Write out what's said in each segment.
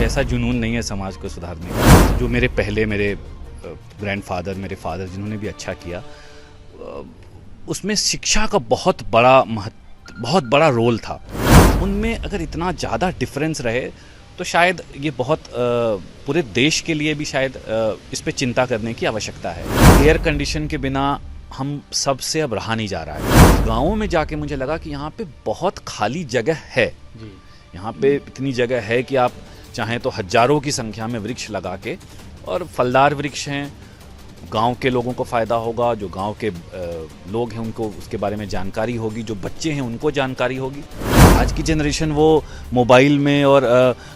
ऐसा जुनून नहीं है समाज को सुधारने का जो मेरे ग्रैंडफादर, मेरे फादर जिन्होंने भी अच्छा किया, उसमें शिक्षा का बहुत बड़ा रोल था। उनमें अगर इतना ज़्यादा डिफरेंस रहे तो शायद ये बहुत पूरे देश के लिए भी शायद इस पे चिंता करने की आवश्यकता है। एयर कंडीशन के बिना हम सबसे अब रहा नहीं जा रहा है। गाँवों में जाके मुझे लगा कि यहाँ पे बहुत खाली जगह है। यहाँ पे इतनी जगह है कि आप चाहें तो हजारों की संख्या में वृक्ष लगा के, और फलदार वृक्ष हैं, गांव के लोगों को फ़ायदा होगा, जो गांव के लोग हैं उनको उसके बारे में जानकारी होगी, जो बच्चे हैं उनको जानकारी होगी। आज की जनरेशन वो मोबाइल में और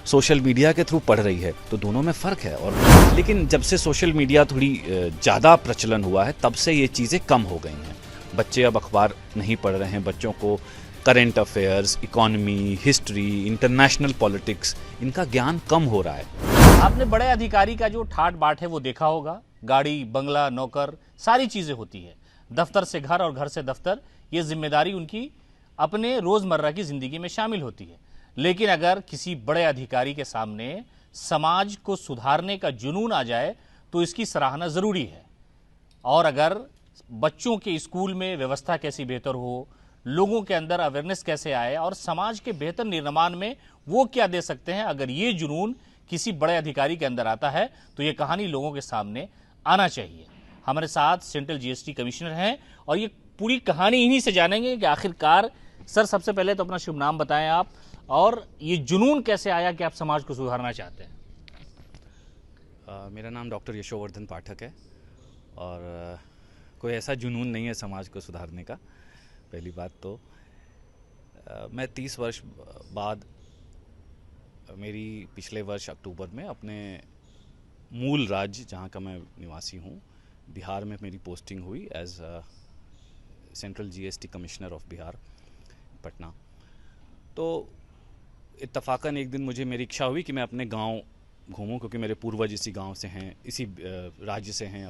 सोशल मीडिया के थ्रू पढ़ रही है, तो दोनों में फ़र्क है। और लेकिन जब से सोशल मीडिया थोड़ी ज़्यादा प्रचलन हुआ है तब से ये चीज़ें कम हो गई हैं। बच्चे अब अखबार नहीं पढ़ रहे हैं, बच्चों को current affairs, economy, history, international politics, इनका ज्ञान कम हो रहा है। आपने बड़े अधिकारी का जो ठाट बाट है वो देखा होगा। गाड़ी, बंगला, नौकर, सारी चीजें होती है। दफ्तर से घर और घर से दफ्तर, ये जिम्मेदारी उनकी अपने रोजमर्रा की जिंदगी में शामिल होती है। लेकिन अगर किसी बड़े अधिकारी के सामने समाज को सुधारने का जुनून आ जाए तो इसकी सराहना जरूरी है। और अगर बच्चों के स्कूल में व्यवस्था कैसी बेहतर हो, लोगों के अंदर अवेयरनेस कैसे आए और समाज के बेहतर निर्माण में वो क्या दे सकते हैं, अगर ये जुनून किसी बड़े अधिकारी के अंदर आता है तो ये कहानी लोगों के सामने आना चाहिए। हमारे साथ सेंट्रल जीएसटी कमिश्नर हैं और ये पूरी कहानी इन्हीं से जानेंगे कि आखिरकार। सर, सबसे पहले तो अपना शुभ नाम बताएं आप, और ये जुनून कैसे आया कि आप समाज को सुधारना चाहते हैं। मेरा नाम डॉक्टर यशोवर्धन पाठक है और कोई ऐसा जुनून नहीं है समाज को सुधारने का। पहली बात तो मैं 30 वर्ष बाद, मेरी पिछले वर्ष अक्टूबर में अपने मूल राज्य जहाँ का मैं निवासी हूँ, बिहार में मेरी पोस्टिंग हुई as central GST commissioner of Bihar, Patna. तो इत्तफाकन एक दिन मुझे मेरी इच्छा हुई कि मैं अपने गांव घूमूं, क्योंकि मेरे पूर्वज इसी गांव से हैं, इसी राज्य से हैं,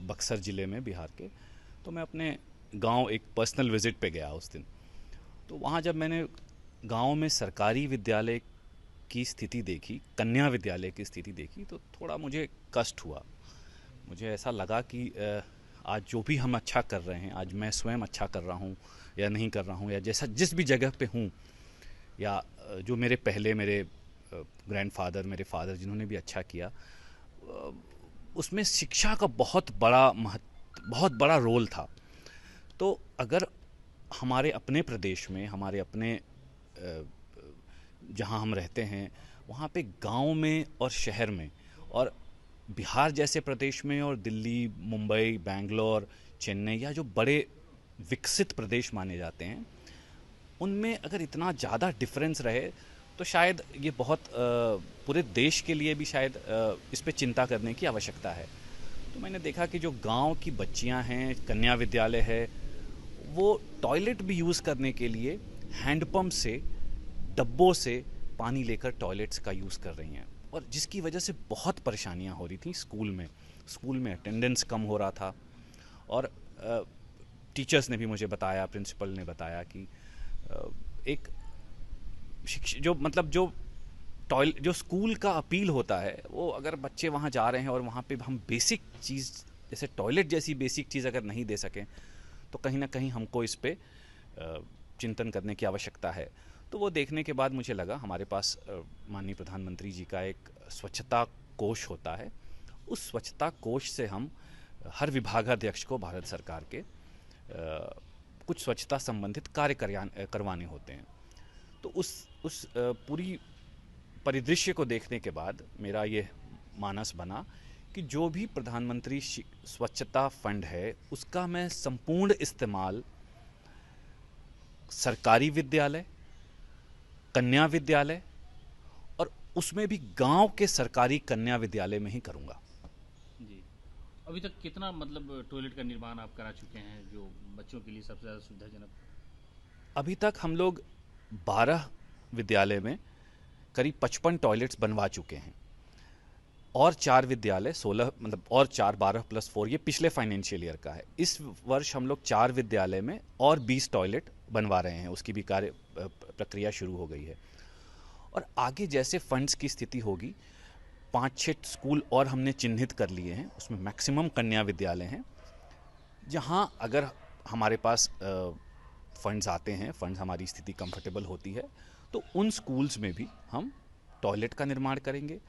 बक्सर ज़िले में बिहार के। तो मैं अपने गांव एक पर्सनल विज़िट पे गया उस दिन। तो वहाँ जब मैंने गांव में सरकारी विद्यालय की स्थिति देखी, कन्या विद्यालय की स्थिति देखी, तो थोड़ा मुझे कष्ट हुआ। मुझे ऐसा लगा कि आज जो भी हम अच्छा कर रहे हैं, आज मैं स्वयं अच्छा कर रहा हूँ या नहीं कर रहा हूँ, या जैसा जिस भी जगह पे हूँ, या जो मेरे ग्रैंडफादर, मेरे फादर जिन्होंने भी अच्छा किया, उसमें शिक्षा का बहुत बड़ा रोल था। तो अगर हमारे अपने प्रदेश में, हमारे अपने जहाँ हम रहते हैं, वहाँ पे गांव में और शहर में, और बिहार जैसे प्रदेश में, और दिल्ली, मुंबई, बेंगलोर, चेन्नई, या जो बड़े विकसित प्रदेश माने जाते हैं, उनमें अगर इतना ज़्यादा डिफरेंस रहे तो शायद ये बहुत पूरे देश के लिए भी शायद इस पे चिंता करने की आवश्यकता है। तो मैंने देखा कि जो गांव की बच्चियां हैं, कन्या विद्यालय है, वो टॉयलेट भी यूज़ करने के लिए हैंडपम्प से, डब्बों से पानी लेकर टॉयलेट्स का यूज़ कर रही हैं, और जिसकी वजह से बहुत परेशानियां हो रही थी स्कूल में अटेंडेंस कम हो रहा था। और टीचर्स ने भी मुझे बताया, प्रिंसिपल ने बताया कि एक जो स्कूल का अपील होता है, वो अगर बच्चे वहाँ जा रहे हैं और वहाँ पे हम बेसिक चीज़ जैसे टॉयलेट जैसी बेसिक चीज़ अगर नहीं दे सकें, तो कहीं ना कहीं हमको इस पे चिंतन करने की आवश्यकता है। तो वो देखने के बाद मुझे लगा, हमारे पास माननीय प्रधानमंत्री जी का एक स्वच्छता कोष होता है, उस स्वच्छता कोष से हम हर विभागाध्यक्ष को भारत सरकार के कुछ स्वच्छता संबंधित कार्य करवाने होते हैं। तो उस पूरी परिदृश्य को देखने के बाद मेरा ये मानस बना कि जो भी प्रधानमंत्री स्वच्छता फंड है, उसका मैं संपूर्ण इस्तेमाल सरकारी विद्यालय, कन्या विद्यालय, और उसमें भी गांव के सरकारी कन्या विद्यालय में ही करूंगा। जी, अभी तक कितना टॉयलेट का निर्माण आप करा चुके हैं जो बच्चों के लिए सबसे ज़्यादा सुविधाजनक? अभी तक हम लोग 12 विद्यालय में करीब 55 टॉयलेट्स बनवा चुके हैं, और 4 विद्यालय 16 और 4 12+4 ये पिछले फाइनेंशियल ईयर का है। इस वर्ष हम लोग 4 विद्यालय में और 20 टॉयलेट बनवा रहे हैं, उसकी भी कार्य प्रक्रिया शुरू हो गई है। और आगे जैसे फंड्स की स्थिति होगी, 5-6 स्कूल और हमने चिन्हित कर लिए हैं, उसमें मैक्सिमम कन्या विद्यालय हैं, जहाँ अगर हमारे पास फंड्स आते हैं, फंड्स हमारी स्थिति कंफर्टेबल होती है, तो उन स्कूल्स में भी हम टॉयलेट का निर्माण करेंगे।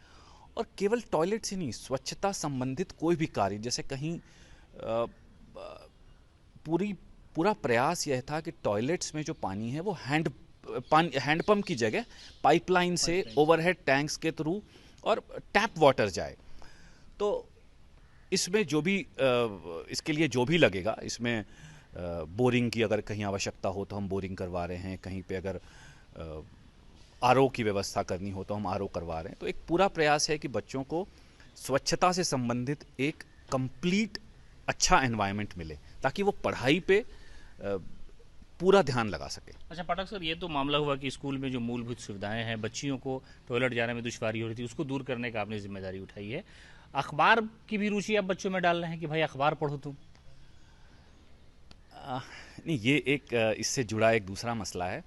और केवल टॉयलेट से नहीं, स्वच्छता संबंधित कोई भी कार्य, जैसे कहीं पूरा प्रयास यह था कि टॉयलेट्स में जो पानी है वो हैंडपंप की जगह पाइपलाइन से ओवरहेड टैंक्स के थ्रू और टैप वाटर जाए। तो इसमें जो भी इसके लिए जो भी लगेगा, इसमें बोरिंग की अगर कहीं आवश्यकता हो तो हम बोरिंग करवा रहे हैं, कहीं पे अगर आरओ की व्यवस्था करनी हो तो हम आरओ करवा रहे हैं। तो एक पूरा प्रयास है कि बच्चों को स्वच्छता से संबंधित एक कंप्लीट अच्छा एनवायरनमेंट मिले, ताकि वो पढ़ाई पे पूरा ध्यान लगा सके। अच्छा पाठक सर, ये तो मामला हुआ कि स्कूल में जो मूलभूत सुविधाएं हैं, बच्चियों को टॉयलेट जाने में दुश्वारी हो रही थी, उसको दूर करने का आपने जिम्मेदारी उठाई है। अखबार की भी रुचि आप बच्चों में डाल रहे हैं कि भाई अखबार पढ़ो तुम? नहीं, ये एक इससे जुड़ा एक दूसरा मसला है।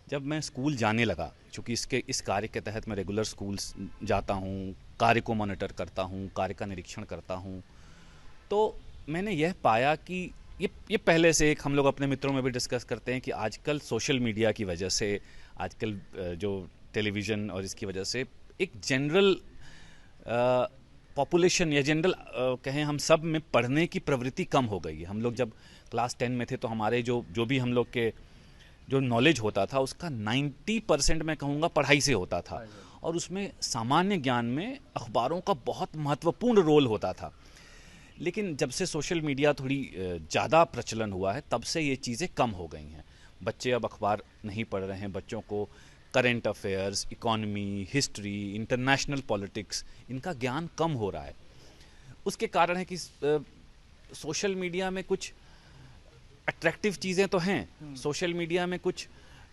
जब मैं स्कूल जाने लगा, चूँकि इस कार्य के तहत मैं रेगुलर स्कूल्स जाता हूँ, कार्य को मॉनिटर करता हूँ, कार्य का निरीक्षण करता हूँ, तो मैंने यह पाया कि ये पहले से एक हम लोग अपने मित्रों में भी डिस्कस करते हैं कि आजकल सोशल मीडिया की वजह से, आजकल जो टेलीविज़न और इसकी वजह से एक जनरल पॉपुलेशन या जनरल कहें हम सब में पढ़ने की प्रवृत्ति कम हो गई है। हम लोग जब क्लास 10 में थे तो हमारे जो भी हम लोग के जो नॉलेज होता था उसका 90% मैं कहूँगा पढ़ाई से होता था, और उसमें सामान्य ज्ञान में अखबारों का बहुत महत्वपूर्ण रोल होता था। लेकिन जब से सोशल मीडिया थोड़ी ज़्यादा प्रचलन हुआ है, तब से ये चीज़ें कम हो गई हैं। बच्चे अब अखबार नहीं पढ़ रहे हैं, बच्चों को current affairs, economy, history, international politics, इनका ज्ञान कम हो रहा है। उसके कारण है कि सोशल मीडिया में कुछ अट्रैक्टिव चीज़ें तो हैं, सोशल मीडिया में कुछ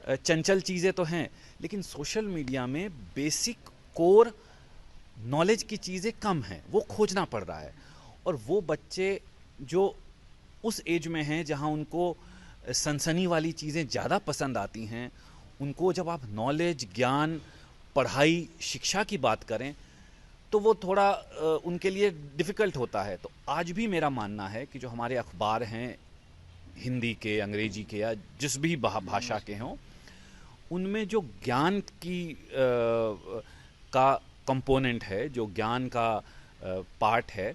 चंचल चीज़ें तो हैं, लेकिन सोशल मीडिया में बेसिक कोर नॉलेज की चीज़ें कम हैं, वो खोजना पड़ रहा है। और वो बच्चे जो उस एज में हैं जहाँ उनको सनसनी वाली चीज़ें ज़्यादा पसंद आती हैं, उनको जब आप नॉलेज, ज्ञान, पढ़ाई, शिक्षा की बात करें तो वो थोड़ा उनके लिए डिफ़िकल्ट होता है। तो आज भी मेरा मानना है कि जो हमारे अखबार हैं, हिंदी के, अंग्रेजी के या जिस भी भाषा के हों, उनमें जो ज्ञान की का कंपोनेंट है, जो ज्ञान का पार्ट है,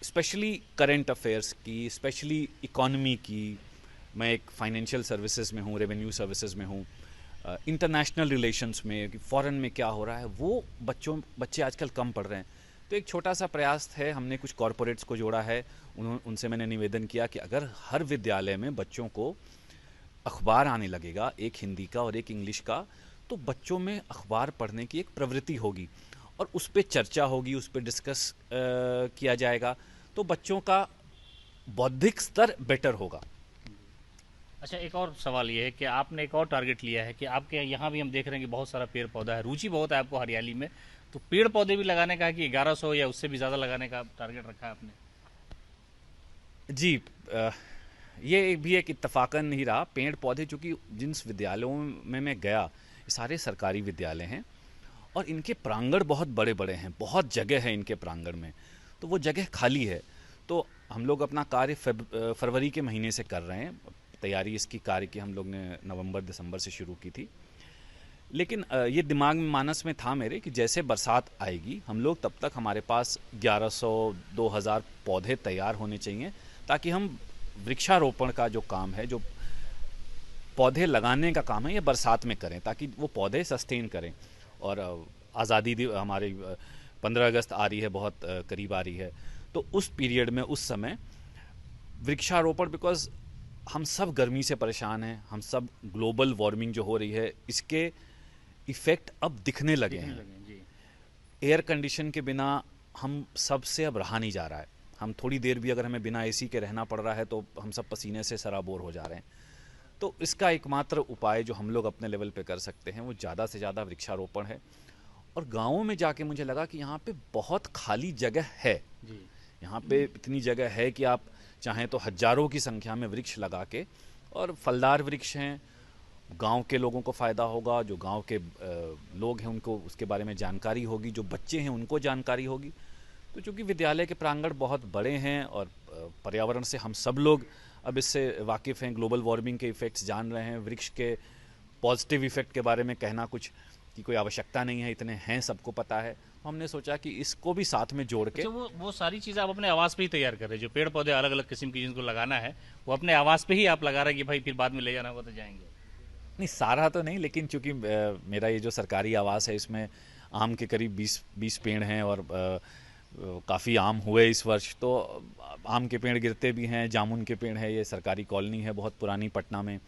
स्पेशली करंट अफेयर्स की, स्पेशली इकोनॉमी की, मैं एक फाइनेंशियल सर्विसेज में हूँ, रेवेन्यू सर्विसेज में हूँ, इंटरनेशनल रिलेशंस में कि फ़ॉरेन में क्या हो रहा है, वो बच्चे आजकल कम पढ़ रहे हैं। तो एक छोटा सा प्रयास है, हमने कुछ कॉरपोरेट्स को जोड़ा है, उनसे मैंने निवेदन किया कि अगर हर विद्यालय में बच्चों को अखबार आने लगेगा, एक हिंदी का और एक इंग्लिश का, तो बच्चों में अखबार पढ़ने की एक प्रवृत्ति होगी और उस पर चर्चा होगी, उस पर डिस्कस किया जाएगा, तो बच्चों का बौद्धिक स्तर बेटर होगा। अच्छा, एक और सवाल ये है कि आपने एक और टारगेट लिया है कि आपके यहाँ भी हम देख रहे हैं कि बहुत सारा पेड़ पौधा है, रुचि बहुत है आपको हरियाली में, तो पेड़ पौधे भी लगाने का कि 1100 या उससे भी ज़्यादा लगाने का टारगेट रखा है आपने? जी, ये भी एक इत्तफाकन नहीं रहा। पेड़ पौधे, चूँकि जिस विद्यालयों में मैं गया, ये सारे सरकारी विद्यालय हैं और इनके प्रांगण बहुत बड़े बड़े हैं, बहुत जगह है इनके प्रांगण में, तो वो जगह खाली है। तो हम लोग अपना कार्य फरवरी के महीने से कर रहे हैं। तैयारी इसकी कार्य की हम लोग ने नवंबर-दिसंबर से शुरू की थी, लेकिन ये दिमाग में, मानस में था मेरे कि जैसे बरसात आएगी, हम लोग तब तक हमारे पास 1100-2000 पौधे तैयार होने चाहिए, ताकि हम वृक्षारोपण का जो काम है, जो पौधे लगाने का काम है, ये बरसात में करें, ताकि वो पौधे सस्टेन करें। और आज़ादी हमारी 15 अगस्त आ रही है, बहुत करीब आ रही है, तो उस पीरियड में, उस समय वृक्षारोपण, बिकॉज हम सब गर्मी से परेशान हैं, हम सब ग्लोबल वार्मिंग जो हो रही है, इसके इफ़ेक्ट अब दिखने लगे हैं। एयर कंडीशन के बिना हम सब से अब रहा नहीं जा रहा है। हम थोड़ी देर भी अगर हमें बिना एसी के रहना पड़ रहा है तो हम सब पसीने से सराबोर हो जा रहे हैं। तो इसका एकमात्र उपाय जो हम लोग अपने लेवल पे कर सकते हैं वो ज़्यादा से ज़्यादा वृक्षारोपण है। और गाँवों में जाके मुझे लगा कि यहाँ पे बहुत खाली जगह है, यहाँ पे इतनी जगह है कि आप चाहें तो हज़ारों की संख्या में वृक्ष लगा के, और फलदार वृक्ष हैं गांव के लोगों को फ़ायदा होगा, जो गांव के लोग हैं उनको उसके बारे में जानकारी होगी, जो बच्चे हैं उनको जानकारी होगी। तो चूँकि विद्यालय के प्रांगण बहुत बड़े हैं और पर्यावरण से हम सब लोग अब इससे वाकिफ़ हैं, ग्लोबल वार्मिंग के इफ़ेक्ट्स जान रहे हैं, वृक्ष के पॉजिटिव इफ़ेक्ट के बारे में कहना कुछ की कोई आवश्यकता नहीं है, इतने हैं, सबको पता है। तो हमने सोचा कि इसको भी साथ में जोड़ के अच्छा, वो सारी चीज़ें आप अपने आवास पे ही तैयार कर रहे हैं, जो पेड़ पौधे अलग अलग किस्म की जिनको लगाना है वो अपने आवास पे ही आप लगा रहे हैं कि भाई फिर बाद में ले जाना होगा तो जाएंगे? नहीं, सारा तो नहीं, लेकिन चूंकि मेरा ये जो सरकारी आवास है इसमें आम के करीब 20 पेड़ हैं और काफ़ी आम हुए इस वर्ष। तो आम के पेड़ गिरते भी हैं, जामुन के पेड़ है, ये सरकारी कॉलोनी है बहुत पुरानी पटना में।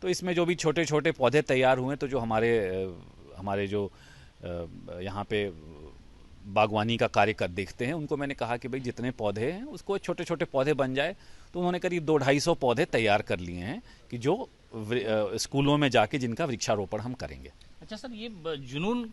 तो इसमें जो भी छोटे छोटे पौधे तैयार हुए, तो जो हमारे जो यहाँ पे बागवानी का कार्य कर देखते हैं, उनको मैंने कहा कि भाई जितने पौधे हैं उसको छोटे छोटे पौधे बन जाए। तो उन्होंने करीब 200-250 पौधे तैयार कर लिए हैं कि जो स्कूलों में जाके जिनका वृक्षारोपण हम करेंगे। अच्छा सर, ये जुनून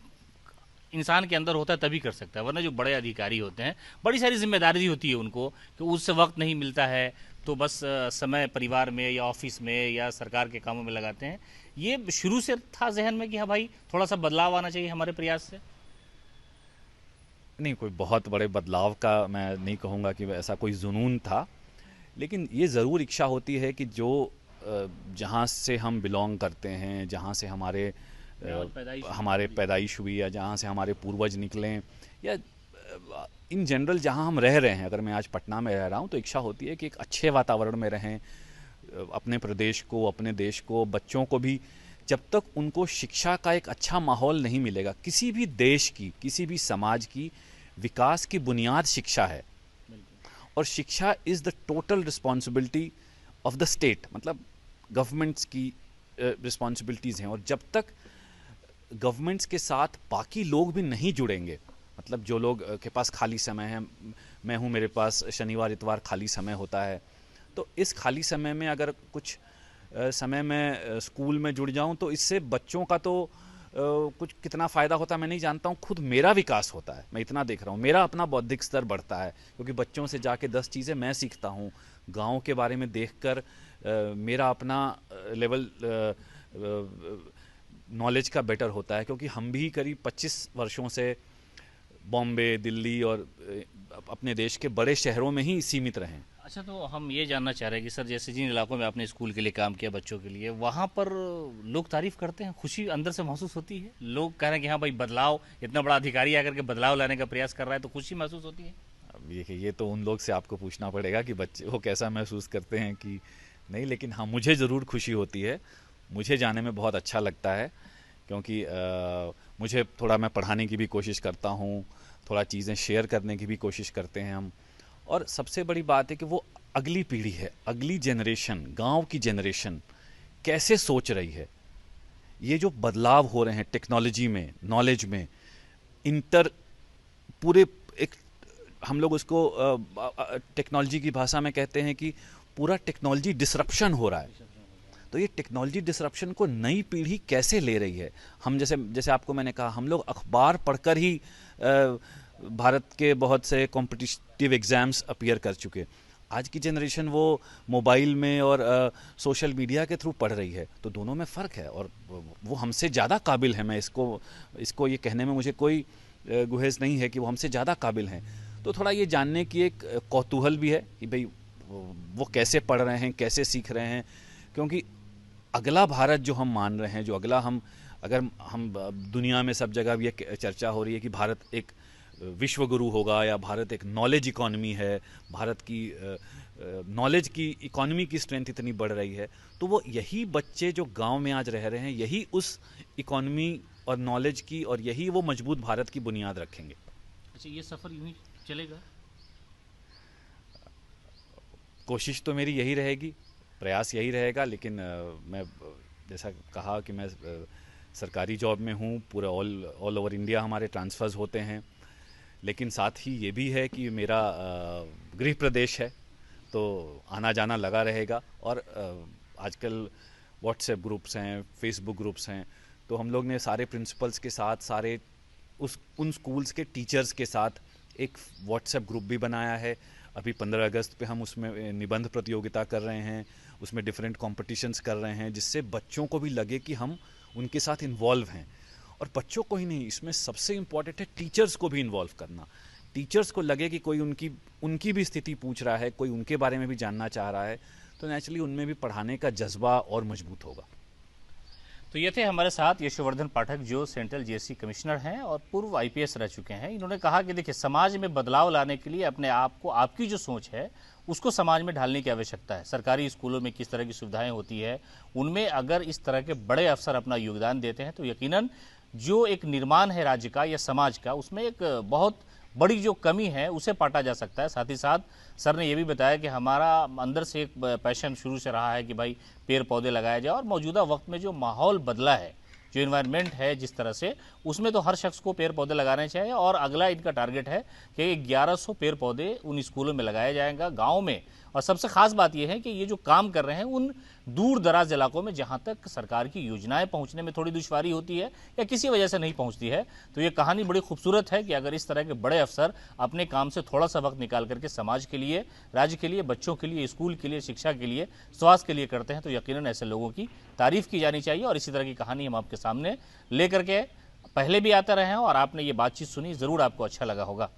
इंसान के अंदर होता है तभी कर सकता है, वरना जो बड़े अधिकारी होते हैं बड़ी सारी जिम्मेदारी होती है उनको कि उससे वक्त नहीं मिलता है, तो बस समय परिवार में या ऑफिस में या सरकार के कामों में लगाते हैं। ये शुरू से था जहन में कि हाँ भाई थोड़ा सा बदलाव आना चाहिए हमारे प्रयास से? नहीं, कोई बहुत बड़े बदलाव का मैं नहीं कहूँगा कि ऐसा कोई जुनून था, लेकिन ये ज़रूर इच्छा होती है कि जो जहाँ से हम बिलोंग करते हैं, जहाँ से हमारे पैदाइश हुई या जहाँ से हमारे पूर्वज निकलें, या इन जनरल जहाँ हम रह रहे हैं, अगर मैं आज पटना में रह रहा हूँ तो इच्छा होती है कि एक अच्छे वातावरण में रहें, अपने प्रदेश को, अपने देश को, बच्चों को भी। जब तक उनको शिक्षा का एक अच्छा माहौल नहीं मिलेगा, किसी भी देश की, किसी भी समाज की विकास की बुनियाद शिक्षा है, और शिक्षा is the total responsibility of the state, मतलब गवर्नमेंट्स की रिस्पॉन्सिबिलिटीज़ हैं। और जब तक गवर्नमेंट्स के साथ बाकी लोग भी नहीं जुड़ेंगे, मतलब जो लोग के पास खाली समय है, मैं हूँ, मेरे पास शनिवार इतवार खाली समय होता है, तो इस खाली समय में अगर कुछ समय में स्कूल में जुड़ जाऊं तो इससे बच्चों का तो कुछ कितना फ़ायदा होता है मैं नहीं जानता हूं। खुद मेरा विकास होता है, मैं इतना देख रहा हूं, मेरा अपना बौद्धिक स्तर बढ़ता है, क्योंकि बच्चों से जाके 10 चीज़ें मैं सीखता हूं। गांव के बारे में देखकर मेरा अपना लेवल नॉलेज का बेटर होता है, क्योंकि हम भी करीब 25 वर्षों से बॉम्बे, दिल्ली और अपने देश के बड़े शहरों में ही सीमित रहें। अच्छा, तो हम ये जानना चाह रहे हैं कि सर जैसे जिन इलाकों में आपने स्कूल के लिए काम किया बच्चों के लिए, वहाँ पर लोग तारीफ करते हैं, खुशी अंदर से महसूस होती है? लोग कह रहे हैं कि हाँ भाई बदलाव, इतना बड़ा अधिकारी आकर के बदलाव लाने का प्रयास कर रहा है, तो खुशी महसूस होती है? अब ये तो उन लोग से आपको पूछना पड़ेगा कि बच्चे वो कैसा महसूस करते हैं कि नहीं, लेकिन हाँ, मुझे ज़रूर खुशी होती है, मुझे जाने में बहुत अच्छा लगता है, क्योंकि मुझे थोड़ा, मैं पढ़ाने की भी कोशिश करता हूँ, थोड़ा चीज़ें शेयर करने की भी कोशिश करते हैं हम। और सबसे बड़ी बात है कि वो अगली पीढ़ी है, अगली जनरेशन, गांव की जनरेशन कैसे सोच रही है। ये जो बदलाव हो रहे हैं टेक्नोलॉजी में, नॉलेज में, पूरे एक, हम लोग उसको टेक्नोलॉजी की भाषा में कहते हैं कि पूरा टेक्नोलॉजी डिसरप्शन हो रहा है। तो ये टेक्नोलॉजी डिसरप्शन को नई पीढ़ी कैसे ले रही है। हम जैसे आपको मैंने कहा, हम लोग अखबार पढ़कर ही भारत के बहुत से कॉम्पिटिटिव एग्ज़ाम्स अपीयर कर चुके। आज की जनरेशन वो मोबाइल में और सोशल मीडिया के थ्रू पढ़ रही है, तो दोनों में फ़र्क है, और वो हमसे ज़्यादा काबिल है। मैं इसको ये कहने में मुझे कोई गुहेज नहीं है कि वो हमसे ज़्यादा काबिल हैं। तो थोड़ा ये जानने की एक कौतूहल भी है कि भाई वो कैसे पढ़ रहे हैं, कैसे सीख रहे हैं, क्योंकि अगला भारत जो हम मान रहे हैं, जो अगला अगर हम दुनिया में सब जगह ये चर्चा हो रही है कि भारत एक विश्व गुरु होगा, या भारत एक नॉलेज इकॉनमी है, भारत की नॉलेज की इकॉनमी की स्ट्रेंथ इतनी बढ़ रही है, तो वो यही बच्चे जो गांव में आज रह रहे हैं, यही उस इकॉनमी और नॉलेज की, और यही वो मजबूत भारत की बुनियाद रखेंगे। अच्छा, ये सफ़र यूं ही चलेगा? कोशिश तो मेरी यही रहेगी, प्रयास यही रहेगा, लेकिन मैं जैसा कहा कि मैं सरकारी जॉब में हूँ, पूरा ऑल ओवर इंडिया हमारे ट्रांसफ़र्स होते हैं, लेकिन साथ ही ये भी है कि मेरा गृह प्रदेश है, तो आना जाना लगा रहेगा। और आजकल व्हाट्सएप ग्रुप्स हैं, फेसबुक ग्रुप्स हैं, तो हम लोग ने सारे प्रिंसिपल्स के साथ, सारे उन स्कूल्स के टीचर्स के साथ एक व्हाट्सएप ग्रुप भी बनाया है, अभी 15 अगस्त पे हम उसमें निबंध प्रतियोगिता कर रहे हैं, उसमें डिफरेंट कॉम्पिटिशन्स कर रहे हैं, जिससे बच्चों को भी लगे कि हम उनके साथ इन्वॉल्व हैं। और बच्चों को ही नहीं, इसमें सबसे इम्पॉर्टेंट है टीचर्स को भी इन्वॉल्व करना। टीचर्स को लगे कि कोई उनकी भी स्थिति पूछ रहा है, कोई उनके बारे में भी जानना चाह रहा है, तो नेचुरली उनमें भी पढ़ाने का जज्बा और मजबूत होगा। तो ये थे हमारे साथ यशोवर्धन पाठक, जो सेंट्रल जीएसटी कमिश्नर हैं और पूर्व आईपीएस रह चुके हैं। इन्होंने कहा कि देखिए, समाज में बदलाव लाने के लिए अपने आप को, आपकी जो सोच है उसको समाज में ढालने की आवश्यकता है। सरकारी स्कूलों में किस तरह की सुविधाएं होती है, उनमें अगर इस तरह के बड़े अफसर अपना योगदान देते हैं तो यकीनन जो एक निर्माण है राज्य का या समाज का, उसमें एक बहुत बड़ी जो कमी है उसे पाटा जा सकता है। साथ ही साथ सर ने यह भी बताया कि हमारा अंदर से एक पैशन शुरू से रहा है कि भाई पेड़ पौधे लगाया जाए, और मौजूदा वक्त में जो माहौल बदला है, जो इन्वायरमेंट है जिस तरह से, उसमें तो हर शख्स को पेड़ पौधे लगाने चाहिए। और अगला इनका टारगेट है कि 1100 पेड़ पौधे उन स्कूलों में लगाया जाएगा गाँव में। और सबसे खास बात यह है कि ये जो काम कर रहे हैं उन दूर दराज इलाकों में जहां तक सरकार की योजनाएं पहुंचने में थोड़ी दुश्वारी होती है या किसी वजह से नहीं पहुंचती है। तो ये कहानी बड़ी खूबसूरत है कि अगर इस तरह के बड़े अफसर अपने काम से थोड़ा सा वक्त निकाल करके समाज के लिए, राज्य के लिए, बच्चों के लिए, स्कूल के लिए, शिक्षा के लिए, स्वास्थ्य के लिए करते हैं, तो यकीनन ऐसे लोगों की तारीफ की जानी चाहिए। और इसी तरह की कहानी हम आपके सामने लेकर के पहले भी आते रहे हैं और आपने ये बातचीत सुनी, जरूर आपको अच्छा लगा होगा।